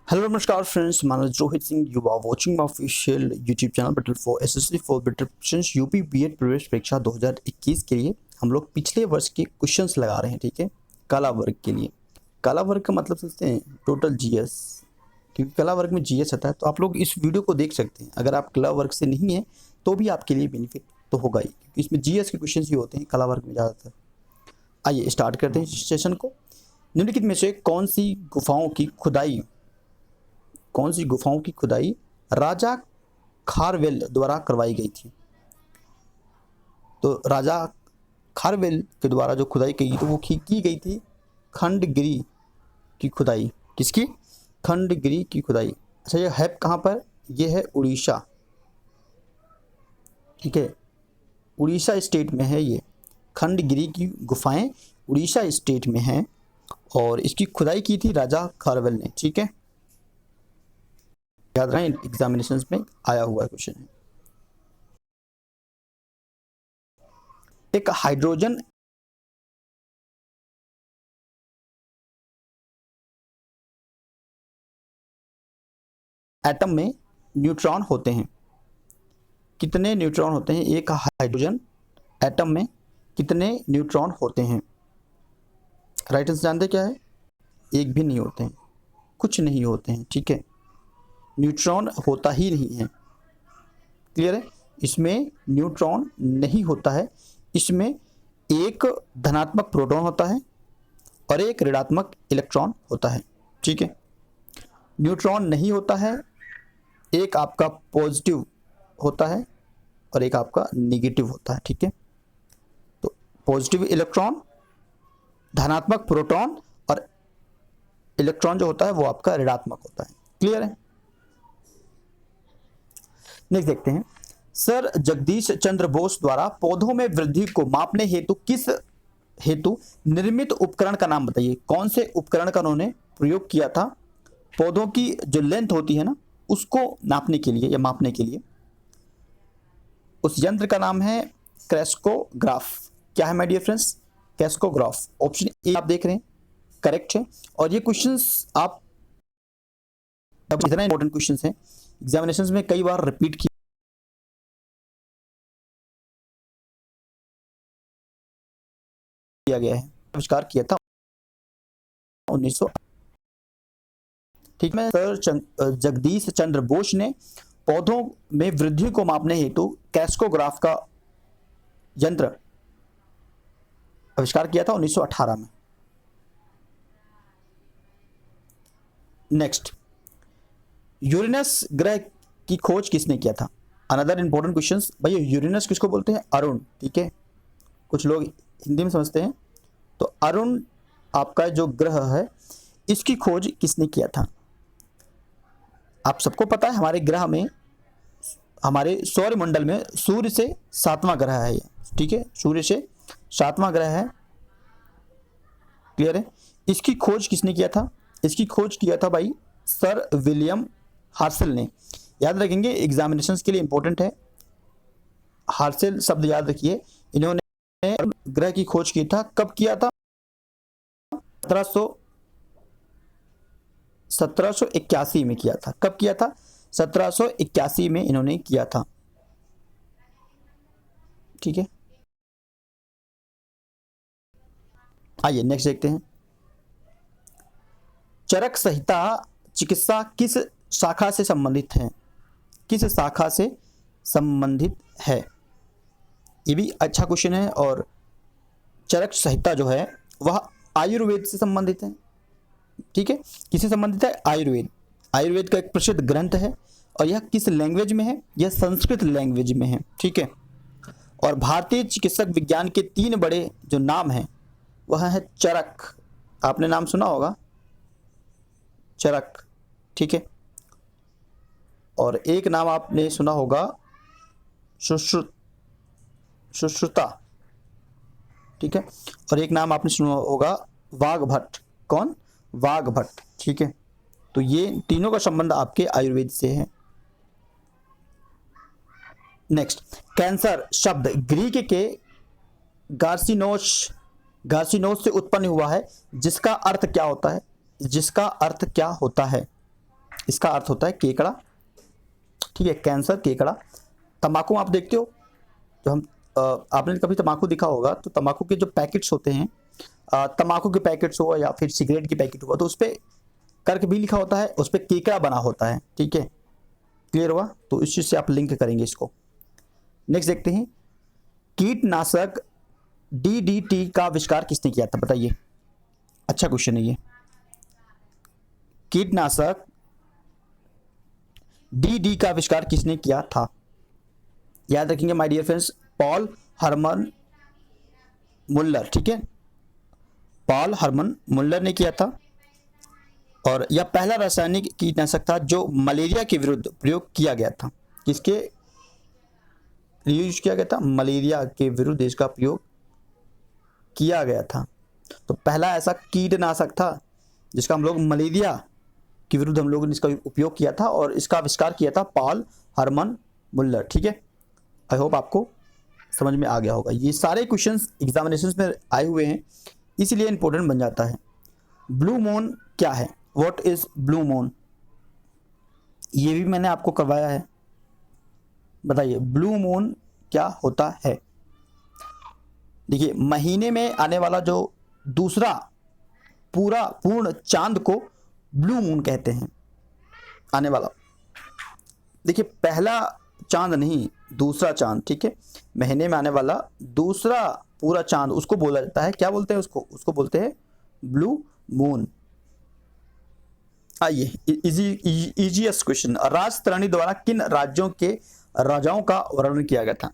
Hello नमस्कार friends, Manoj Rohit Singh. You are watching my official YouTube channel battle for SSC for better preparation UP BEd प्रवेश परीक्षा 2021 के लिए हम लोग पिछले वर्ष के क्वेश्चंस लगा रहे हैं। ठीक है, कला वर्ग के लिए। कला वर्ग का मतलब समझते हैं टोटल जीएस, क्योंकि कला वर्ग में जीएस आता है। तो आप लोग इस वीडियो को देख सकते हैं। अगर आप कला वर्ग से नहीं है तो भी आपके लिए बेनिफिट तो होगा ही, क्योंकि इसमें जीएस के क्वेश्चन ही होते हैं कला वर्ग में ज़्यादातर। आइए स्टार्ट करते हैं इस सेशन को। निम्नलिखित में से कौन सी गुफाओं की खुदाई राजा खारवेल द्वारा करवाई गई थी? तो राजा खारवेल के द्वारा जो खुदाई की तो वो की गई थी खंडगिरी की खुदाई। किसकी? खंडगिरी की खुदाई। अच्छा, ये है कहाँ पर? ये है उड़ीसा। ठीक है, उड़ीसा स्टेट में है ये। खंडगिरी की गुफाएं उड़ीसा स्टेट में हैं और इसकी खुदाई की थी राजा खारवेल ने। ठीक है, याद रहे, एग्जामिनेशंस में आया हुआ क्वेश्चन है। एक हाइड्रोजन एटम में न्यूट्रॉन होते हैं। कितने न्यूट्रॉन होते हैं एक हाइड्रोजन एटम में? कितने न्यूट्रॉन होते हैं? राइट आंसर जानते क्या है? एक भी नहीं होते हैं, कुछ नहीं होते हैं। ठीक है, न्यूट्रॉन होता ही नहीं है। क्लियर है? इसमें न्यूट्रॉन नहीं होता है। इसमें एक धनात्मक प्रोटॉन होता है और एक ऋणात्मक इलेक्ट्रॉन होता है। ठीक है, न्यूट्रॉन नहीं होता है, एक आपका पॉजिटिव होता है और एक आपका नेगेटिव होता है। ठीक है, तो पॉजिटिव इलेक्ट्रॉन, धनात्मक प्रोटॉन और इलेक्ट्रॉन जो होता है वो आपका ऋणात्मक होता है। क्लियर है? नेक्स्ट देखते हैं। सर जगदीश चंद्र बोस द्वारा पौधों में वृद्धि को मापने हेतु निर्मित उपकरण का नाम बताइए। कौन से उपकरण का उन्होंने प्रयोग किया था पौधों की जो लेंथ होती है ना उसको नापने के लिए या मापने के लिए? उस यंत्र का नाम है क्रेस्कोग्राफ। क्या है my dear friends? Crescograph. Option A आप देख रहे हैं, करेक्ट है। और ये क्वेश्चंस आप इतना इंपॉर्टेंट क्वेश्चंस हैं, एग्जामिनेशंस में कई बार रिपीट किया गया है। आविष्कार किया था 1900। ठीक है, सर जगदीश चंद्र बोस ने पौधों में वृद्धि को मापने हेतु क्रेस्कोग्राफ का यंत्र आविष्कार किया था 1918 में। नेक्स्ट, यूरेनस ग्रह की खोज किसने किया था? Another important questions. भैया यूरेनस किसको बोलते हैं? अरुण। ठीक है, कुछ लोग हिंदी में समझते हैं। तो अरुण आपका जो ग्रह है इसकी खोज किसने किया था? आप सबको पता है हमारे ग्रह में, हमारे सौरमंडल में सूर्य से 7वां ग्रह है ये। ठीक है, सूर्य से 7वां ग्रह है। क्लियर है? इसकी खोज किसने किया था? इसकी खोज किया था भाई सर विलियम हार्सेल ने। याद रखेंगे, एग्जामिनेशंस के लिए इंपॉर्टेंट है। हार्सेल शब्द याद रखिए। इन्होंने ग्रह की खोज की था। कब किया था? 1781 में किया था। कब किया था? 1781 में इन्होंने किया था। ठीक है, आइए नेक्स्ट देखते हैं। चरक संहिता चिकित्सा किस शाखा से संबंधित है? किस शाखा से संबंधित है? ये भी अच्छा क्वेश्चन है। और चरक संहिता जो है वह आयुर्वेद से संबंधित है। ठीक है, किससे संबंधित है? आयुर्वेद। आयुर्वेद का एक प्रसिद्ध ग्रंथ है और यह किस लैंग्वेज में है? यह संस्कृत लैंग्वेज में है। ठीक है, और भारतीय चिकित्सक विज्ञान के 3 बड़े जो नाम हैं वह है चरक। आपने नाम सुना होगा, चरक। ठीक है, और एक नाम आपने सुना होगा सुश्रुता। ठीक है, और एक नाम आपने सुना होगा वाघभट्ट। कौन? वाघभट्ट। ठीक है, तो ये तीनों का संबंध आपके आयुर्वेद से है। नेक्स्ट, कैंसर शब्द ग्रीक के गार्सिनोस से उत्पन्न हुआ है, जिसका अर्थ क्या होता है? जिसका अर्थ क्या होता है? इसका अर्थ होता है केकड़ा, ठीक है, कैंसर, केकड़ा। तंबाकू आप देखते हो, जो हम आपने कभी तंबाकू दिखा होगा तो तंबाकू के जो पैकेट्स होते हैं, तंबाकू के पैकेट्स हो या फिर सिगरेट की पैकेट हो, तो उस पर कर्क भी लिखा होता है, उस पर केकड़ा बना होता है, ठीक है, क्लियर हुआ। तो इस चीज से आप लिंक करेंगे इसको। नेक्स्ट देखते हैं, कीटनाशक डीडीटी का आविष्कार किसने किया था, बताइए। अच्छा क्वेश्चन है ये। कीटनाशक डीडी का आविष्कार किसने किया था? याद रखेंगे my dear friends, Paul Herman Muller, ठीक है, पॉल हरमन मुल्लर ने किया था। और यह पहला रासायनिक कीटनाशक था जो मलेरिया के विरुद्ध प्रयोग किया गया था। किसके लिए यूज किया गया था? मलेरिया के विरुद्ध इसका प्रयोग किया गया था। तो पहला ऐसा कीटनाशक था जिसका हम लोग मलेरिया के विरुद्ध हम लोगों ने इसका उपयोग किया था, और इसका आविष्कार किया था पॉल हरमन मुल्लर, ठीक है। आई होप आपको समझ में आ गया होगा। ये सारे क्वेश्चंस एग्जामिनेशंस में आए हुए हैं, इसलिए इंपॉर्टेंट बन जाता है। ब्लू मून क्या है? What is blue moon? ये भी मैंने आपको करवाया है, बताइए ब्लू मून क्या होता है। देखिए, महीने में आने वाला जो दूसरा पूर्ण चांद को ब्लू मून कहते हैं, आने वाला। देखिए, पहला चांद नहीं, दूसरा चांद, ठीक है, महीने में आने वाला दूसरा पूरा चांद, उसको बोला जाता है, क्या बोलते हैं उसको बोलते हैं ब्लू मून। आइए, इजीएस्ट क्वेश्चन, राजतरणी द्वारा किन राज्यों के राजाओं का वर्णन किया गया था?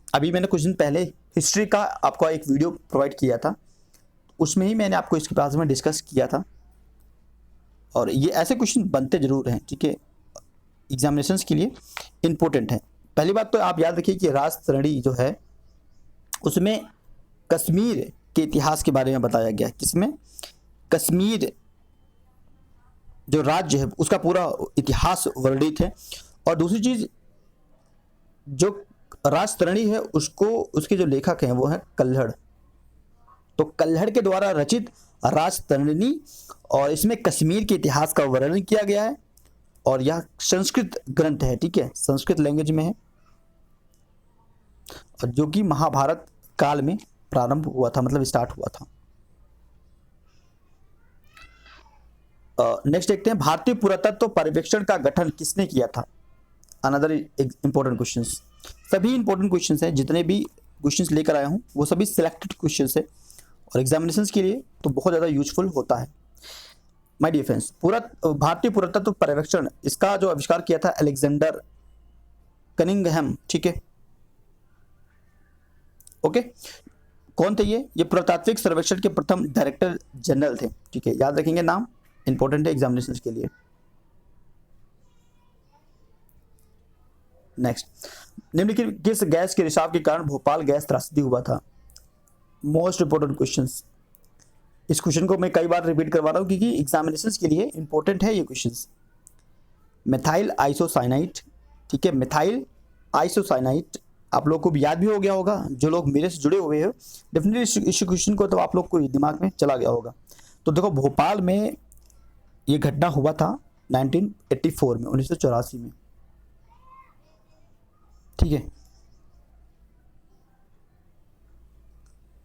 अभी मैंने कुछ दिन पहले हिस्ट्री का आपको एक वीडियो प्रोवाइड किया था, उसमें ही मैंने आपको इसके बारे में डिस्कस किया था। और ये ऐसे क्वेश्चन बनते जरूर हैं, ठीक है, एग्जामिनेशंस के लिए इंपॉर्टेंट है। पहली बात तो आप याद रखिए कि राजतरणी जो है उसमें कश्मीर के इतिहास के बारे में बताया गया। किसमें? कश्मीर जो राज्य है उसका पूरा इतिहास वर्णित है। और दूसरी चीज, जो राजतरणी है उसको, उसके जो लेखक हैं वो है कल्हड़। तो कल्हड़ के द्वारा रचित राजतरणी, और इसमें कश्मीर के इतिहास का वर्णन किया गया है, और यह संस्कृत ग्रंथ है, ठीक है, संस्कृत लैंग्वेज में है, और जो कि महाभारत काल में प्रारंभ हुआ था, मतलब स्टार्ट हुआ था। नेक्स्ट देखते हैं, भारतीय पुरातत्व पर्यवेक्षण का गठन किसने किया था? Another important questions. सभी इंपॉर्टेंट क्वेश्चंस हैं, जितने भी क्वेश्चंस लेकर आया हूं वो सभी सिलेक्टेड क्वेश्चंस है, और एग्जामिनेशंस के लिए तो बहुत ज़्यादा यूजफुल होता है। माय डियर फ्रेंड्स, भारतीय पुरातत्व पर्यवेक्षण, इसका जो आविष्कार किया था अलेक्जेंडर कनिंघम, ठीक है, ओके। कौन थे ये पुरातात्विक सर्वेक्षण के प्रथम डायरेक्टर जनरल थे, ठीक है, याद रखेंगे नाम, इंपॉर्टेंट है एग्जामिनेशंस के लिए। नेक्स्ट, निम्नलिखित किस गैस के रिसाव के कारण भोपाल गैस त्रासदी हुआ था? Most important questions. इस क्वेश्चन को मैं कई बार रिपीट करवा रहा हूं क्योंकि एग्जामिनेशंस के लिए इंपॉर्टेंट है ये क्वेश्चंस। मिथाइल आइसोसाइनाइट, ठीक है, मिथाइल आइसोसाइनाइट आप लोग को भी याद भी हो गया होगा, जो लोग मेरे से जुड़े हुए हो डेफिनेटली इस क्वेश्चन को तो आप लोग को दिमाग में चला गया होगा। तो देखो, भोपाल में ये घटना हुआ था 1984 में, 1984 में, ठीक है।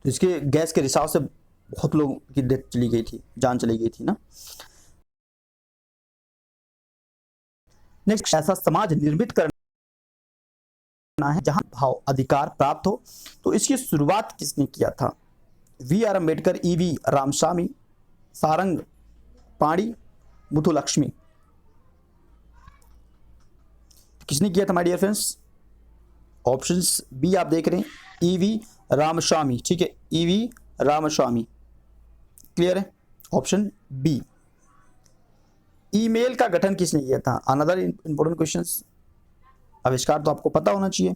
तो इसके गैस के रिसाव से बहुत लोगों की डेथ चली गई थी, जान चली गई थी ना। नेक्स्ट, ऐसा समाज निर्मित करना है जहां भाव अधिकार प्राप्त हो, तो इसकी शुरुआत किसने किया था? वी आर अम्बेडकर, ईवी रामस्वामी, सारंग पाणी, मुथुलक्ष्मी। किसने किया था my dear friends? Options B आप देख रहे हैं, ईवी रामस्वामी, ठीक है, ईवी रामस्वामी, क्लियर है, ऑप्शन बी। ईमेल का गठन किसने किया था? Another important questions. आविष्कार तो आपको पता होना चाहिए,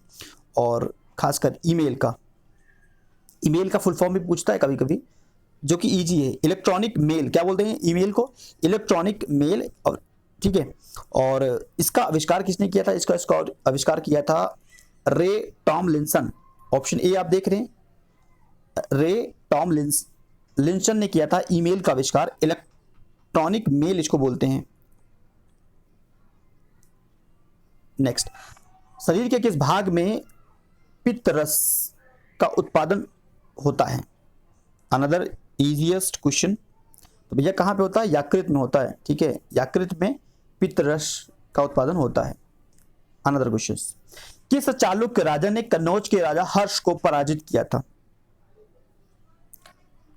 और खासकर ईमेल का फुल फॉर्म भी पूछता है कभी कभी, जो कि इजी है। इलेक्ट्रॉनिक मेल, क्या बोलते हैं ईमेल को? इलेक्ट्रॉनिक मेल, और ठीक है। और इसका आविष्कार किसने किया था? इसका आविष्कार किया था रे टॉमलिंसन। ऑप्शन ए आप देख रहे हैं, रे टॉमलिंसन ने किया था ईमेल का आविष्कार। इलेक्ट्रॉनिक मेल इसको बोलते हैं, नेक्स्ट, शरीर के किस भाग में पित्त रस का उत्पादन होता है? Another easiest question. तो भैया कहाँ पे होता है? यकृत में होता है, ठीक है, यकृत में पित्त रस का उत्पादन होता है। अनदर क्वेश्चन, किस चालुक्य राजा ने कन्नौज के राजा हर्ष को पराजित किया था?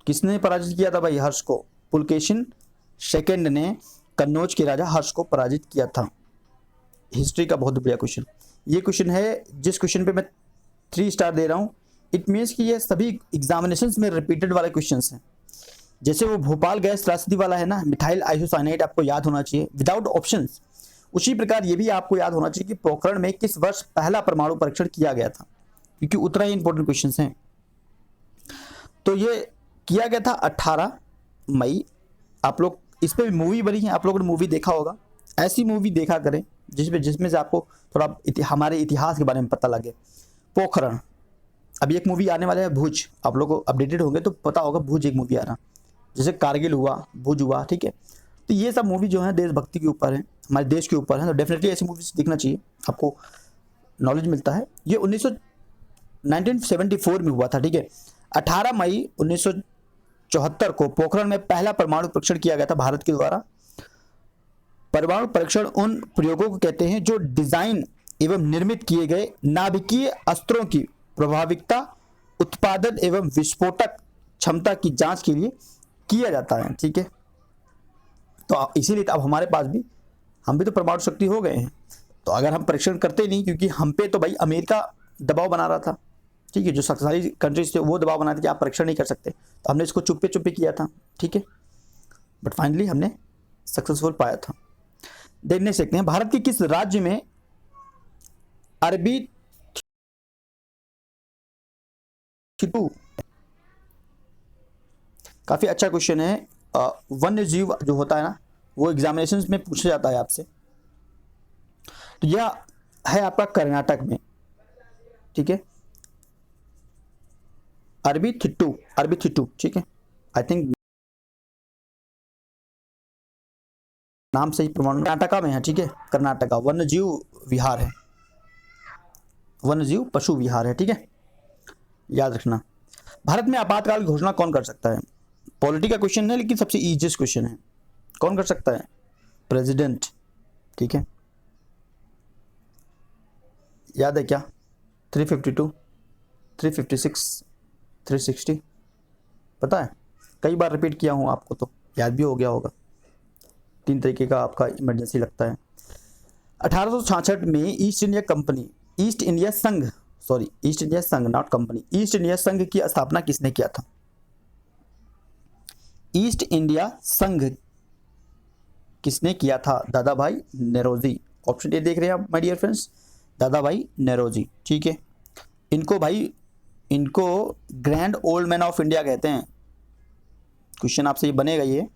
किसने पराजित किया था भाई हर्ष को? पुलकेशिन सेकंड ने कन्नौज के राजा हर्ष को पराजित किया था। हिस्ट्री का बहुत बढ़िया क्वेश्चन। ये क्वेश्चन है जिस क्वेश्चन पे मैं 3 स्टार दे रहा हूँ, इट मीन्स कि ये सभी एग्जामिनेशंस में रिपीटेड वाले क्वेश्चंस हैं। जैसे वो भोपाल गैस त्रासदी वाला है ना, मिथाइल आइसोसाइनेट आपको याद होना चाहिए विदाउट ऑप्शंस, उसी प्रकार ये भी आपको याद होना चाहिए कि पोखरण में किस वर्ष पहला परमाणु परीक्षण किया गया था, क्योंकि उतना ही इंपॉर्टेंट क्वेश्चंस हैं। तो ये किया गया था 18 मई। आप लोग इस पर मूवी बनी है, आप लोगों ने मूवी देखा होगा, ऐसी मूवी देखा करें जिसमें से आपको थोड़ा हमारे इतिहास के बारे में पता लगे। पोखरण, अभी एक मूवी आने वाला है भुज, आप लोग को अपडेटेड होंगे तो पता होगा भुज एक मूवी आ रहा, जैसे कारगिल हुआ, भुज हुआ, ठीक है। तो ये सब मूवी जो है देशभक्ति के ऊपर है, हमारे देश के ऊपर है, तो डेफिनेटली ऐसी मूवीज देखना चाहिए, आपको नॉलेज मिलता है। ये 1974 में हुआ था, ठीक है। 18 मई 1974 को पोखरण में पहला परमाणु परीक्षण किया गया था भारत के द्वारा। परमाणु परीक्षण उन प्रयोगों को कहते हैं जो डिजाइन एवं निर्मित किए गए नाभिकीय अस्त्रों की प्रभाविकता, उत्पादन एवं विस्फोटक क्षमता की जांच के लिए किया जाता है, ठीक है। तो इसीलिए अब हमारे पास भी, हम भी तो परमाणु शक्ति हो गए हैं, तो अगर हम परीक्षण करते नहीं, क्योंकि हम पे तो भाई अमेरिका दबाव बना रहा था, ठीक है, जो शक्तिशाली कंट्रीज थे वो दबाव बना थे कि आप परीक्षण नहीं कर सकते, तो हमने इसको चुप्पे चुप्पे किया था, ठीक है, बट फाइनली हमने सक्सेसफुल पाया था। देखने सकते हैं भारत के किस राज्य में अरबी थिटू, काफी अच्छा क्वेश्चन है। वन्य जीव जो होता है ना, वो एग्जामिनेशंस में पूछा जाता है आपसे। तो यह है आपका कर्नाटक में, ठीक है, अरबी थिट्टू, ठीक है। आई थिंक नाम सही प्रमाण कर्नाटका में है, ठीक है, कर्नाटका वन्य जीव विहार है, वन्य जीव पशु विहार है, ठीक है, याद रखना। भारत में आपातकाल की घोषणा कौन कर सकता है? पॉलिटी का क्वेश्चन है, लेकिन सबसे इजीएस्ट क्वेश्चन है। कौन कर सकता है? प्रेसिडेंट, ठीक है। याद है क्या? 352, 356, 360, पता है? कई बार रिपीट किया हूं आपको, तो याद भी हो गया होगा। 3 तरीके का आपका इमरजेंसी लगता है। 1866 में ईस्ट इंडिया संघ नॉट कंपनी, ईस्ट इंडिया संघ की स्थापना किसने किया था? ईस्ट इंडिया संघ किसने किया था? दादा भाई नौरोजी। ऑप्शन ए देख रहे हैं आप माय डियर फ्रेंड्स, दादा भाई नौरोजी, ठीक है। इनको grand old man of India कहते हैं। क्वेश्चन आपसे ये बनेगा, ये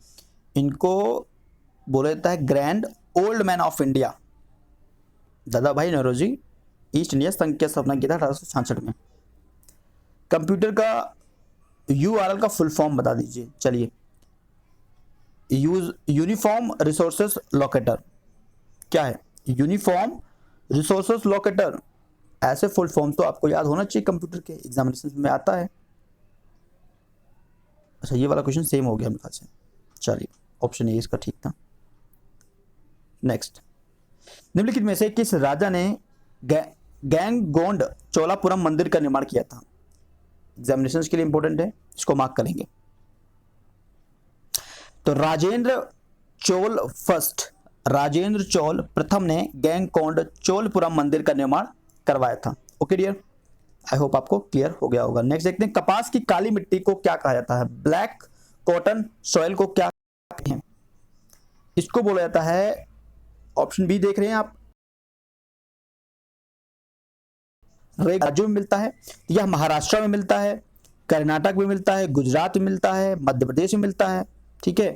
इनको बोला जाता है grand old man of India. दादा भाई नौरोजी ईस्ट इंडिया संघ की स्थापना किया था 1866 में। कंप्यूटर का यूआरएल का फुल फॉर्म बता दीजिए। चलिए, यूनिफॉर्म रिसोर्सेस लोकेटर क्या है? यूनिफॉर्म रिसोर्सेस लोकेटर, ऐसे फुल फॉर्म तो आपको याद होना चाहिए, कंप्यूटर के एग्जामिनेशन में आता है। अच्छा, ये वाला क्वेश्चन सेम हो गया मेरे ख्याल से। चलिए, ऑप्शन ए इसका ठीक था। नेक्स्ट, निम्नलिखित में से किस राजा ने गैंगगोंड चोलापुरम मंदिर का निर्माण किया था? एग्जामिनेशन के लिए इंपॉर्टेंट है, इसको मार्क करेंगे। तो राजेंद्र चोल प्रथम ने गैंगकोंड चोलपुरम मंदिर का निर्माण करवाया था। ओके डियर, आई होप आपको क्लियर हो गया होगा। नेक्स्ट देखते हैं, कपास की काली मिट्टी को क्या कहा जाता है? ब्लैक कॉटन सॉइल को क्या कहते हैं? इसको बोला जाता है, ऑप्शन बी देख रहे हैं आप, राज्यों में मिलता है, यह महाराष्ट्र में मिलता है, कर्नाटक में मिलता है, गुजरात में मिलता है, मध्य प्रदेश में मिलता है, ठीक है।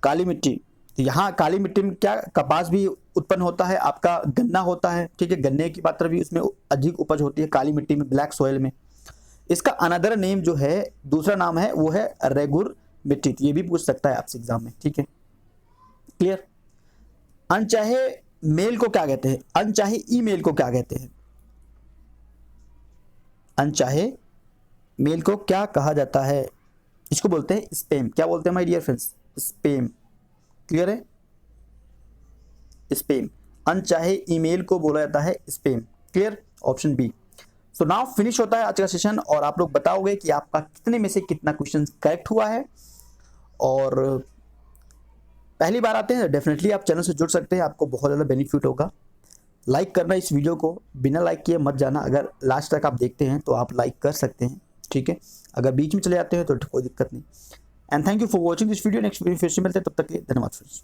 काली मिट्टी, तो यहाँ काली मिट्टी में क्या कपास भी उत्पन्न होता है, आपका गन्ना होता है, ठीक है, गन्ने की मात्रा भी उसमें अधिक उपज होती है काली मिट्टी में, ब्लैक सॉइल में। इसका अनदर नेम जो है, दूसरा नाम है, वो है रेगुर मिट्टी। ये भी पूछ सकता है आपसे एग्जाम में, ठीक है, क्लियर। अनचाहे मेल को क्या कहते हैं, अनचाहे ईमेल को क्या कहते हैं, अनचाहे मेल को क्या कहा जाता है, इसको बोलते हैं स्पैम। क्या बोलते हैं my dear friends, spam. Clear है, स्पैम, अनचाहे ईमेल को बोला जाता है spam. Clear, option B. So now finish होता है आज का सेशन, और आप लोग बताओगे कि आपका कितने में से कितना क्वेश्चन करेक्ट हुआ है। और पहली बार आते हैं, डेफिनेटली आप चैनल से जुड़ सकते हैं, आपको बहुत ज़्यादा बेनिफिट होगा। लाइक करना इस वीडियो को, बिना लाइक किए मत जाना। अगर लास्ट तक आप देखते हैं तो आप लाइक कर सकते हैं, ठीक है। अगर बीच में चले जाते हैं तो कोई दिक्कत नहीं। And thank you for watching this video. Next video फिर से मिलते हैं, तब तक के लिए धन्यवाद फ्रेंड्स।